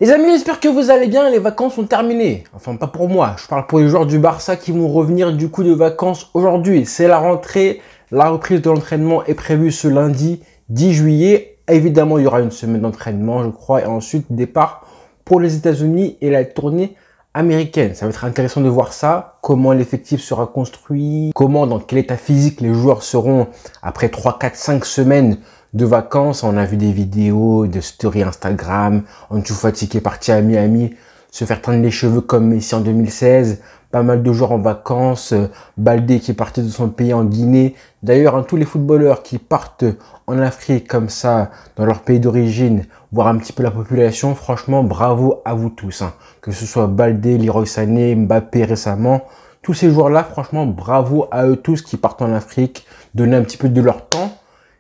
Les amis, j'espère que vous allez bien, les vacances sont terminées. Enfin, pas pour moi, je parle pour les joueurs du Barça qui vont revenir du coup de vacances aujourd'hui. C'est la rentrée, la reprise de l'entraînement est prévue ce lundi 10 juillet. Évidemment, il y aura une semaine d'entraînement, je crois, et ensuite départ pour les États-Unis et la tournée américaine. Ça va être intéressant de voir ça, comment l'effectif sera construit, comment, dans quel état physique les joueurs seront après 3, 4, 5 semaines de vacances. On a vu des vidéos, de stories Instagram, Ansu Fati qui est parti à Miami se faire teindre les cheveux comme Messi en 2016, pas mal de joueurs en vacances, Baldé qui est parti de son pays en Guinée. D'ailleurs, tous les footballeurs qui partent en Afrique comme ça, dans leur pays d'origine, voir un petit peu la population, franchement, bravo à vous tous. Que ce soit Baldé, Leroy Sané, Mbappé récemment, tous ces joueurs-là, franchement, bravo à eux tous qui partent en Afrique, donner un petit peu de leur temps.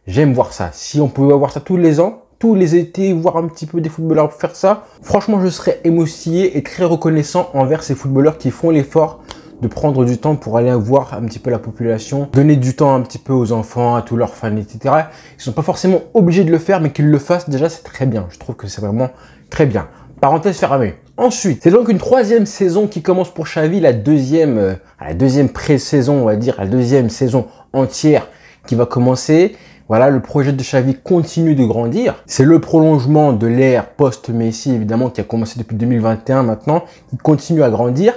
J'aime voir ça. Si on pouvait avoir ça tous les ans, tous les étés, voir un petit peu des footballeurs faire ça, franchement, je serais émoustillé et très reconnaissant envers ces footballeurs qui font l'effort de prendre du temps pour aller voir un petit peu la population, donner du temps un petit peu aux enfants, à tous leurs fans, etc. Ils sont pas forcément obligés de le faire, mais qu'ils le fassent déjà, c'est très bien. Je trouve que c'est vraiment très bien. Parenthèse fermée. Ensuite, c'est donc une troisième saison qui commence pour Xavi, la deuxième pré-saison, on va dire, la deuxième saison entière qui va commencer. Voilà, le projet de Xavi continue de grandir. C'est le prolongement de l'ère post-Messi, évidemment, qui a commencé depuis 2021 maintenant, qui continue à grandir.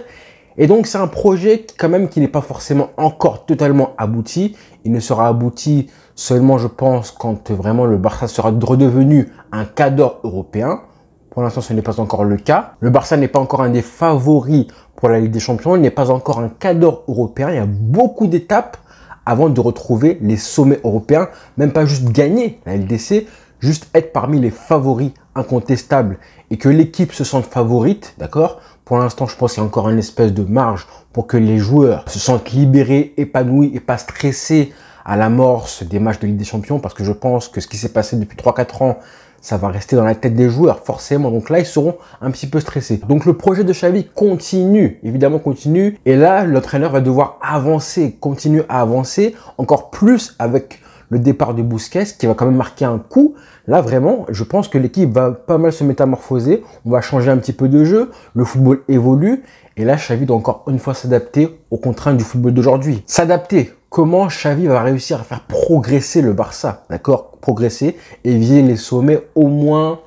Et donc, c'est un projet quand même qui n'est pas forcément encore totalement abouti. Il ne sera abouti seulement, je pense, quand vraiment le Barça sera redevenu un cadre européen. Pour l'instant, ce n'est pas encore le cas. Le Barça n'est pas encore un des favoris pour la Ligue des Champions. Il n'est pas encore un cadre européen. Il y a beaucoup d'étapes avant de retrouver les sommets européens, même pas juste gagner la LDC, juste être parmi les favoris incontestables et que l'équipe se sente favorite, d'accord? Pour l'instant, je pense qu'il y a encore une espèce de marge pour que les joueurs se sentent libérés, épanouis et pas stressés à l'amorce des matchs de Ligue des Champions, parce que je pense que ce qui s'est passé depuis 3-4 ans, ça va rester dans la tête des joueurs, forcément. Donc là, ils seront un petit peu stressés. Donc le projet de Xavi continue, évidemment continue. Et là, l'entraîneur va devoir avancer, continuer à avancer encore plus avec le départ de Busquets, qui va quand même marquer un coup. Là, vraiment, je pense que l'équipe va pas mal se métamorphoser. On va changer un petit peu de jeu. Le football évolue. Et là, Xavi doit encore une fois s'adapter aux contraintes du football d'aujourd'hui. S'adapter. Comment Xavi va réussir à faire progresser le Barça, d'accord? Progresser et viser les sommets au moins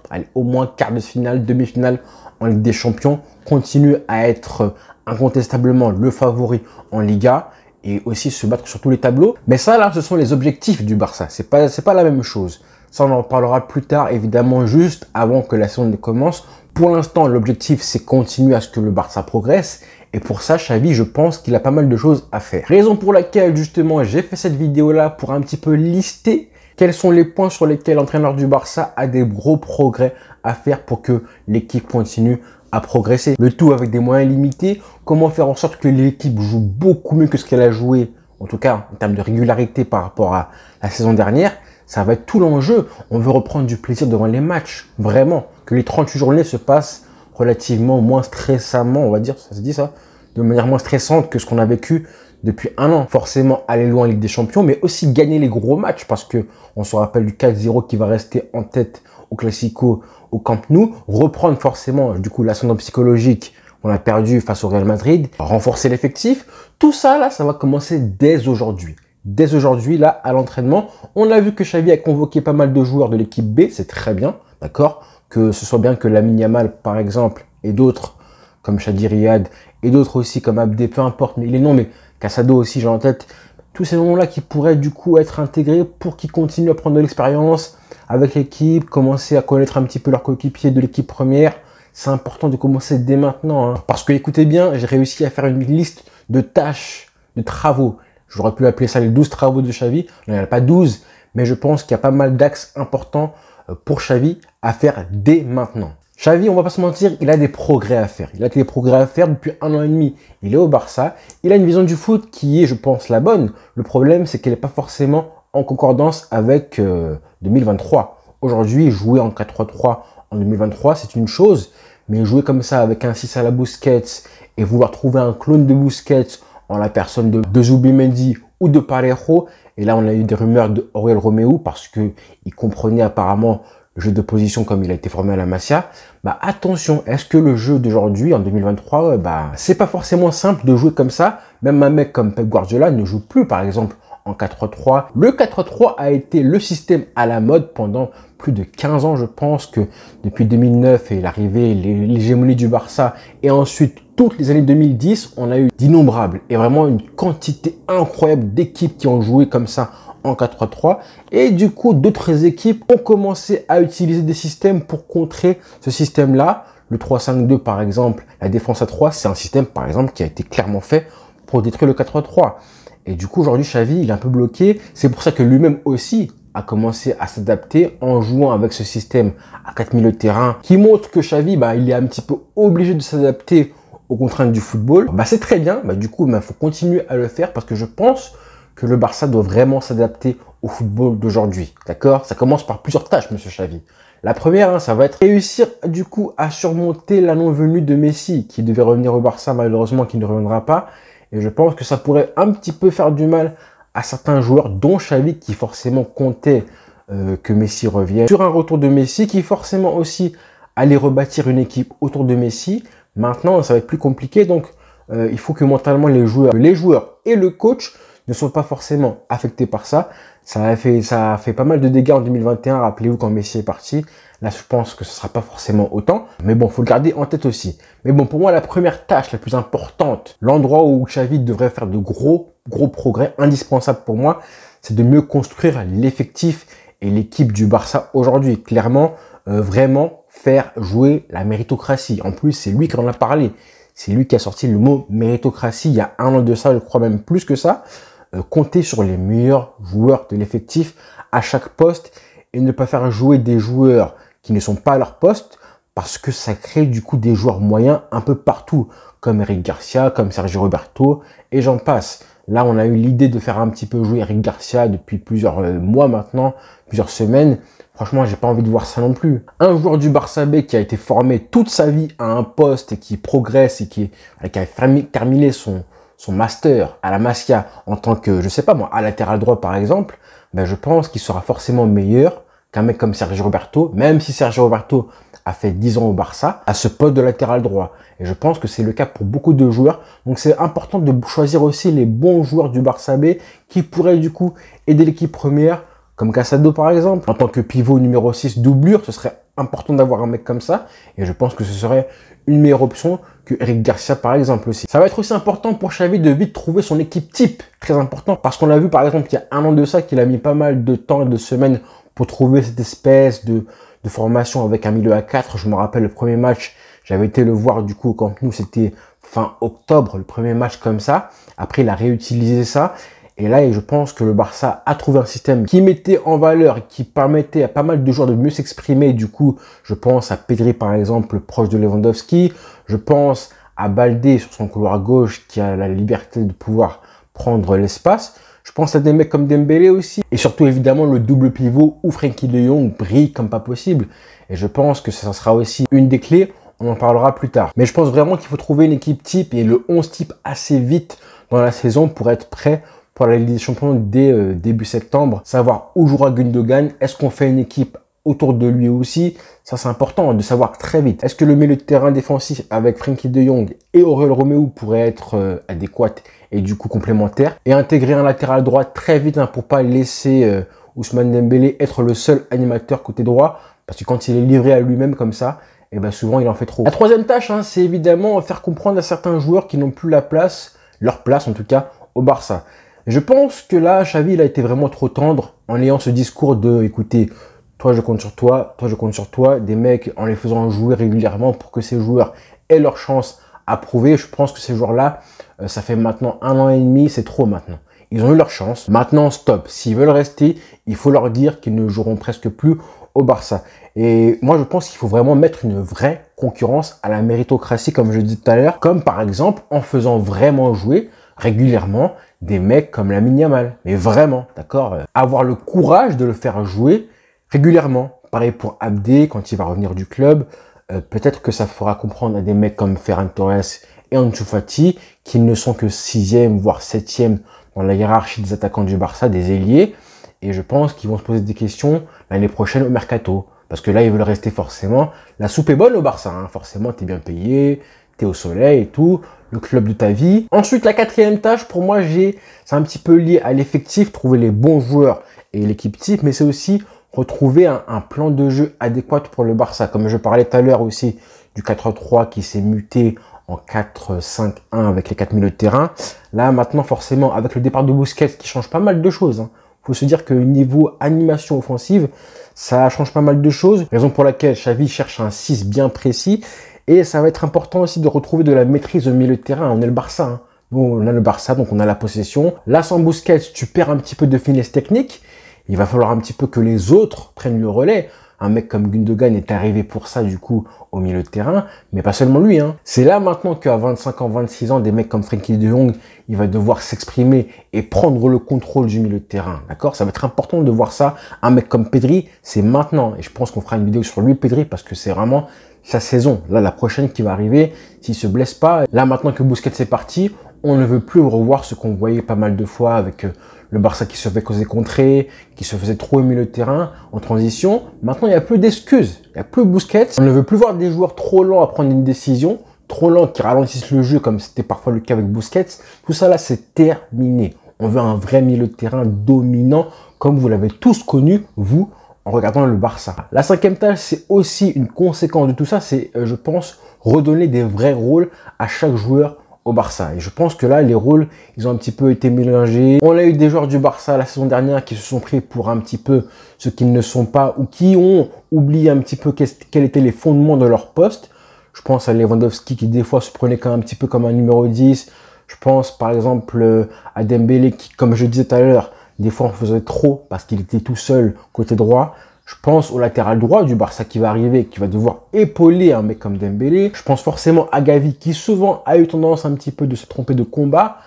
quart de finale, demi-finale en Ligue des Champions. Continue à être incontestablement le favori en Liga et aussi se battre sur tous les tableaux. Mais ça, là, ce sont les objectifs du Barça. C'est pas la même chose. Ça, on en parlera plus tard, évidemment, juste avant que la saison ne commence. Pour l'instant, l'objectif, c'est continuer à ce que le Barça progresse. Et pour ça, Xavi, je pense qu'il a pas mal de choses à faire. Raison pour laquelle, justement, j'ai fait cette vidéo-là pour un petit peu lister quels sont les points sur lesquels l'entraîneur du Barça a des gros progrès à faire pour que l'équipe continue à progresser. Le tout avec des moyens limités. Comment faire en sorte que l'équipe joue beaucoup mieux que ce qu'elle a joué, en tout cas en termes de régularité par rapport à la saison dernière. Ça va être tout l'enjeu. On veut reprendre du plaisir devant les matchs. Vraiment. Que les 38 journées se passent relativement moins stressamment, on va dire, ça se dit ça, de manière moins stressante que ce qu'on a vécu depuis un an. Forcément, aller loin en Ligue des Champions, mais aussi gagner les gros matchs parce que on se rappelle du 4-0 qui va rester en tête au Classico, au Camp Nou. Reprendre forcément, du coup, l'ascendant psychologique qu'on a perdu face au Real Madrid. Renforcer l'effectif. Tout ça, là, ça va commencer dès aujourd'hui. Dès aujourd'hui, là, à l'entraînement, on a vu que Xavi a convoqué pas mal de joueurs de l'équipe B. C'est très bien, d'accord? Que ce soit bien que Lamine Yamal, par exemple, et d'autres, comme Shadi Riyad, et d'autres aussi, comme Abdé, peu importe, mais les noms, mais Casado aussi, j'ai en tête, tous ces noms-là qui pourraient du coup être intégrés pour qu'ils continuent à prendre de l'expérience avec l'équipe, commencer à connaître un petit peu leurs coéquipiers de l'équipe première. C'est important de commencer dès maintenant, parce que, écoutez bien, j'ai réussi à faire une liste de tâches, de travaux. J'aurais pu appeler ça les 12 travaux de Xavi. Il n'y en a pas 12, mais je pense qu'il y a pas mal d'axes importants pour Xavi à faire dès maintenant. Xavi, on va pas se mentir, il a des progrès à faire. Il a des progrès à faire depuis 1 an et demi. Il est au Barça. Il a une vision du foot qui est, je pense, la bonne. Le problème, c'est qu'elle n'est pas forcément en concordance avec 2023. Aujourd'hui, jouer en 4-3-3 en 2023, c'est une chose. Mais jouer comme ça avec un 6 à la Busquets et vouloir trouver un clone de Busquets en la personne de Zubimendi ou de Parejo. Et là, on a eu des rumeurs de Oriol Romeu parce que il comprenait apparemment le jeu de position comme il a été formé à la Masia, bah attention, est-ce que le jeu d'aujourd'hui, en 2023, bah c'est pas forcément simple de jouer comme ça. Même un mec comme Pep Guardiola ne joue plus, par exemple, en 4-3-3. Le 4-3 a été le système à la mode pendant plus de 15 ans. Je pense que depuis 2009 et l'arrivée, l'hégémonie du Barça et ensuite toutes les années 2010, on a eu d'innombrables et vraiment une quantité incroyable d'équipes qui ont joué comme ça en 4-3-3. Et du coup, d'autres équipes ont commencé à utiliser des systèmes pour contrer ce système-là. Le 3-5-2 par exemple, la défense à 3, c'est un système par exemple qui a été clairement fait pour détruire le 4-3-3. Et du coup, aujourd'hui, Xavi, il est un peu bloqué. C'est pour ça que lui-même aussi a commencé à s'adapter en jouant avec ce système à 4 milieux de terrain qui montre que Xavi, bah, il est un petit peu obligé de s'adapter aux contraintes du football. Bah, c'est très bien. Bah, du coup, il faut continuer à le faire parce que je pense que le Barça doit vraiment s'adapter au football d'aujourd'hui. D'accord? Ça commence par plusieurs tâches, monsieur Xavi. La première, ça va être réussir du coup à surmonter la non-venue de Messi qui devait revenir au Barça, malheureusement, qui ne reviendra pas. Et je pense que ça pourrait un petit peu faire du mal à certains joueurs, dont Xavi, qui forcément comptait que Messi revienne. Sur un retour de Messi, qui forcément aussi allait rebâtir une équipe autour de Messi. Maintenant, ça va être plus compliqué. Donc, il faut que mentalement, les joueurs et le coach ne soient pas forcément affectés par ça. Ça a fait pas mal de dégâts en 2021. Rappelez-vous quand Messi est parti. Là, je pense que ce sera pas forcément autant. Mais bon, faut le garder en tête aussi. Mais bon, pour moi, la première tâche la plus importante, l'endroit où Xavi devrait faire de gros progrès, indispensable pour moi, c'est de mieux construire l'effectif et l'équipe du Barça aujourd'hui. Clairement, vraiment faire jouer la méritocratie. En plus, c'est lui qui en a parlé. C'est lui qui a sorti le mot méritocratie il y a un an de ça, je crois même plus que ça. Compter sur les meilleurs joueurs de l'effectif à chaque poste et ne pas faire jouer des joueurs qui ne sont pas à leur poste parce que ça crée du coup des joueurs moyens un peu partout, comme Eric Garcia, comme Sergio Roberto et j'en passe. Là, on a eu l'idée de faire un petit peu jouer Eric Garcia depuis plusieurs mois maintenant, plusieurs semaines. Franchement, j'ai pas envie de voir ça non plus. Un joueur du Barça B qui a été formé toute sa vie à un poste et qui progresse et qui a terminé son master à la Masia en tant que, je sais pas moi, à latéral droit par exemple, ben je pense qu'il sera forcément meilleur qu'un mec comme Sergio Roberto, même si Sergio Roberto a fait 10 ans au Barça, à ce poste de latéral droit. Et je pense que c'est le cas pour beaucoup de joueurs. Donc c'est important de choisir aussi les bons joueurs du Barça B qui pourraient du coup aider l'équipe première, comme Casado par exemple. En tant que pivot numéro 6 doublure, ce serait important d'avoir un mec comme ça. Et je pense que ce serait une meilleure option que Eric Garcia par exemple aussi. Ça va être aussi important pour Xavi de vite trouver son équipe type. Très important parce qu'on a vu par exemple il y a un an de ça qu'il a mis pas mal de temps et de semaines pour trouver cette espèce de formation avec un milieu à 4. Je me rappelle le premier match, j'avais été le voir du coup au Camp Nou, c'était fin octobre, le premier match comme ça. Après, il a réutilisé ça. Et là, je pense que le Barça a trouvé un système qui mettait en valeur et qui permettait à pas mal de joueurs de mieux s'exprimer. Du coup, je pense à Pedri par exemple, proche de Lewandowski. Je pense à Baldé sur son couloir gauche qui a la liberté de pouvoir prendre l'espace. Je pense à des mecs comme Dembélé aussi. Et surtout, évidemment, le double pivot où Frenkie de Jong brille comme pas possible. Et je pense que ça sera aussi une des clés. On en parlera plus tard. Mais je pense vraiment qu'il faut trouver une équipe type et le 11 type assez vite dans la saison pour être prêt pour la Ligue des Champions dès début septembre. Savoir où jouera Gundogan. Est-ce qu'on fait une équipe autour de lui aussi? Ça, c'est important de savoir très vite. Est-ce que le milieu de terrain défensif avec Frenkie de Jong et Aurel Romeu pourrait être adéquat et du coup complémentaire? Et intégrer un latéral droit très vite pour pas laisser Ousmane Dembélé être le seul animateur côté droit. Parce que quand il est livré à lui-même comme ça, et ben souvent il en fait trop. La troisième tâche, c'est évidemment faire comprendre à certains joueurs qui n'ont plus la place, leur place en tout cas, au Barça. Je pense que là, Xavi, il a été vraiment trop tendre en ayant ce discours de, écoutez, toi je compte sur toi, toi je compte sur toi, des mecs en les faisant jouer régulièrement pour que ces joueurs aient leur chance à prouver. Je pense que ces joueurs-là, ça fait maintenant 1 an et demi, c'est trop maintenant. Ils ont eu leur chance. Maintenant, stop. S'ils veulent rester, il faut leur dire qu'ils ne joueront presque plus au Barça. Et moi, je pense qu'il faut vraiment mettre une vraie concurrence à la méritocratie, comme je dis tout à l'heure, comme par exemple en faisant vraiment jouer régulièrement des mecs comme Lamine Yamal. Mais vraiment, d'accord, avoir le courage de le faire jouer régulièrement. Pareil pour Abdé, quand il va revenir du club. Peut-être que ça fera comprendre à des mecs comme Ferran Torres et Ansu Fati, qui ne sont que 6e, voire 7e dans la hiérarchie des attaquants du Barça, des ailiers. Et je pense qu'ils vont se poser des questions l'année prochaine au mercato. Parce que là, ils veulent rester forcément. La soupe est bonne au Barça, hein. Forcément, tu es bien payé, tu es au soleil et tout, le club de ta vie. Ensuite, la quatrième tâche, pour moi, c'est un petit peu lié à l'effectif, trouver les bons joueurs et l'équipe type, mais c'est aussi retrouver un plan de jeu adéquat pour le Barça. Comme je parlais tout à l'heure aussi du 4-3 qui s'est muté en 4-5-1 avec les 4 milieux de terrain. Là, maintenant, forcément, avec le départ de Busquets qui change pas mal de choses, hein. Faut se dire que niveau animation offensive, ça change pas mal de choses. Raison pour laquelle Xavi cherche un 6 bien précis. Et ça va être important aussi de retrouver de la maîtrise au milieu de terrain. On est le Barça, hein. Nous, on a le Barça, donc on a la possession. Là, sans Busquets, tu perds un petit peu de finesse technique. Il va falloir un petit peu que les autres prennent le relais. Un mec comme Gundogan est arrivé pour ça, du coup, au milieu de terrain. Mais pas seulement lui, hein. C'est là maintenant qu'à 25 ans, 26 ans, des mecs comme Frenkie de Jong, il va devoir s'exprimer et prendre le contrôle du milieu de terrain. D'accord? Ça va être important de voir ça. Un mec comme Pedri, c'est maintenant. Et je pense qu'on fera une vidéo sur lui, Pedri, parce que c'est vraiment sa saison. Là, la prochaine qui va arriver, s'il se blesse pas. Là, maintenant que Busquets est parti, on ne veut plus revoir ce qu'on voyait pas mal de fois avec le Barça qui se fait causer contrer, qui se faisait trop au milieu de terrain, en transition. Maintenant, il n'y a plus d'excuses. Il n'y a plus Busquets. On ne veut plus voir des joueurs trop lents à prendre une décision, trop lents qui ralentissent le jeu comme c'était parfois le cas avec Busquets. Tout ça là, c'est terminé. On veut un vrai milieu de terrain dominant comme vous l'avez tous connu, vous, en regardant le Barça. La cinquième tâche, c'est aussi une conséquence de tout ça. C'est, je pense, redonner des vrais rôles à chaque joueur au Barça. Et je pense que là, les rôles, ils ont un petit peu été mélangés. On a eu des joueurs du Barça la saison dernière qui se sont pris pour un petit peu ce qu'ils ne sont pas ou qui ont oublié un petit peu quels étaient les fondements de leur poste. Je pense à Lewandowski qui des fois se prenait quand même un petit peu comme un numéro 10. Je pense par exemple à Dembélé qui, comme je disais tout à l'heure, des fois on faisait trop parce qu'il était tout seul côté droit. Je pense au latéral droit du Barça qui va arriver, qui va devoir épauler un mec comme Dembélé. Je pense forcément à Gavi qui souvent a eu tendance un petit peu de se tromper de combat,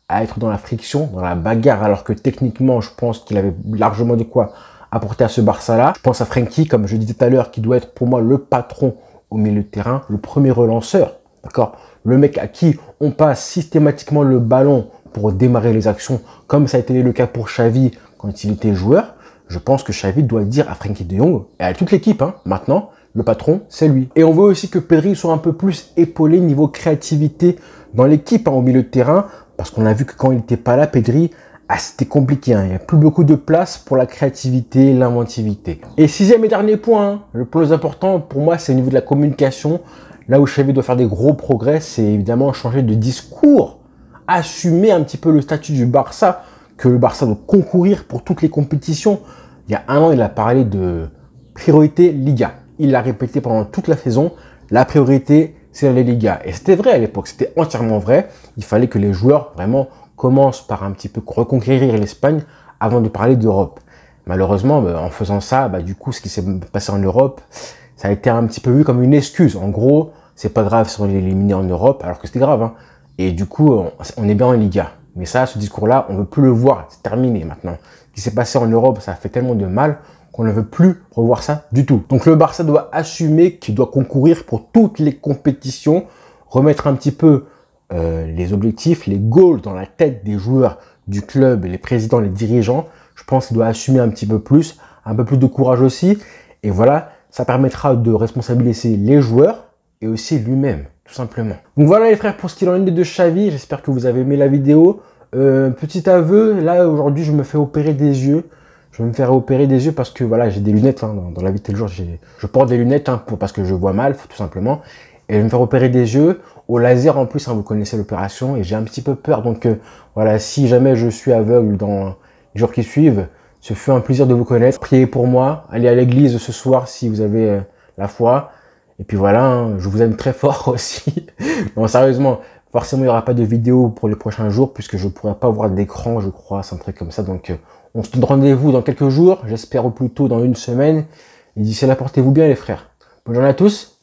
à être dans la friction, dans la bagarre, alors que techniquement, je pense qu'il avait largement de quoi apporter à ce Barça-là. Je pense à Frenkie, comme je disais tout à l'heure, qui doit être pour moi le patron au milieu de terrain, le premier relanceur, d'accord? Le mec à qui on passe systématiquement le ballon pour démarrer les actions, comme ça a été le cas pour Xavi quand il était joueur. Je pense que Xavi doit dire à Frenkie de Jong et à toute l'équipe, hein, maintenant, le patron, c'est lui. Et on veut aussi que Pedri soit un peu plus épaulé niveau créativité dans l'équipe, hein, au milieu de terrain, parce qu'on a vu que quand il n'était pas là, Pedri, c'était compliqué, hein. Il n'y a plus beaucoup de place pour la créativité, l'inventivité. Et sixième et dernier point, hein, le plus important pour moi, c'est au niveau de la communication. Là où Xavi doit faire des gros progrès, c'est évidemment changer de discours, assumer un petit peu le statut du Barça, que le Barça doit concourir pour toutes les compétitions. Il y a un an, il a parlé de priorité Liga. Il l'a répété pendant toute la saison. La priorité, c'est la Liga. Et c'était vrai à l'époque, c'était entièrement vrai. Il fallait que les joueurs vraiment commencent par un petit peu reconquérir l'Espagne avant de parler d'Europe. Malheureusement, en faisant ça, du coup, ce qui s'est passé en Europe, ça a été un petit peu vu comme une excuse. En gros, c'est pas grave si on est éliminé en Europe, alors que c'était grave, hein. Et du coup, on est bien en Liga. Mais ça, ce discours-là, on veut plus le voir. C'est terminé maintenant. Ce qui s'est passé en Europe, ça a fait tellement de mal qu'on ne veut plus revoir ça du tout. Donc le Barça doit assumer qu'il doit concourir pour toutes les compétitions, remettre un petit peu les objectifs, les goals dans la tête des joueurs du club, les présidents, les dirigeants. Je pense qu'il doit assumer un petit peu plus, un peu plus de courage aussi. Et voilà, ça permettra de responsabiliser les joueurs et aussi lui-même, tout simplement. Donc voilà les frères pour ce qu'il en est de Xavi. J'espère que vous avez aimé la vidéo. Petit aveu, là aujourd'hui je me fais opérer des yeux. Je vais me faire opérer des yeux parce que voilà, j'ai des lunettes, hein, dans la vie de tous les jours. Je porte des lunettes, hein, parce que je vois mal, tout simplement. Et je vais me faire opérer des yeux au laser en plus, hein, vous connaissez l'opération. Et j'ai un petit peu peur. Donc voilà, si jamais je suis aveugle dans les jours qui suivent, ce fut un plaisir de vous connaître. Priez pour moi. Allez à l'église ce soir si vous avez la foi. Et puis voilà, hein, je vous aime très fort aussi. Non, sérieusement, forcément, il n'y aura pas de vidéo pour les prochains jours puisque je ne pourrai pas avoir d'écran, je crois, c'est un truc comme ça. Donc, on se donne rendez-vous dans quelques jours, j'espère au plus tôt dans une semaine. Et d'ici là, portez-vous bien les frères. Bonne journée à tous.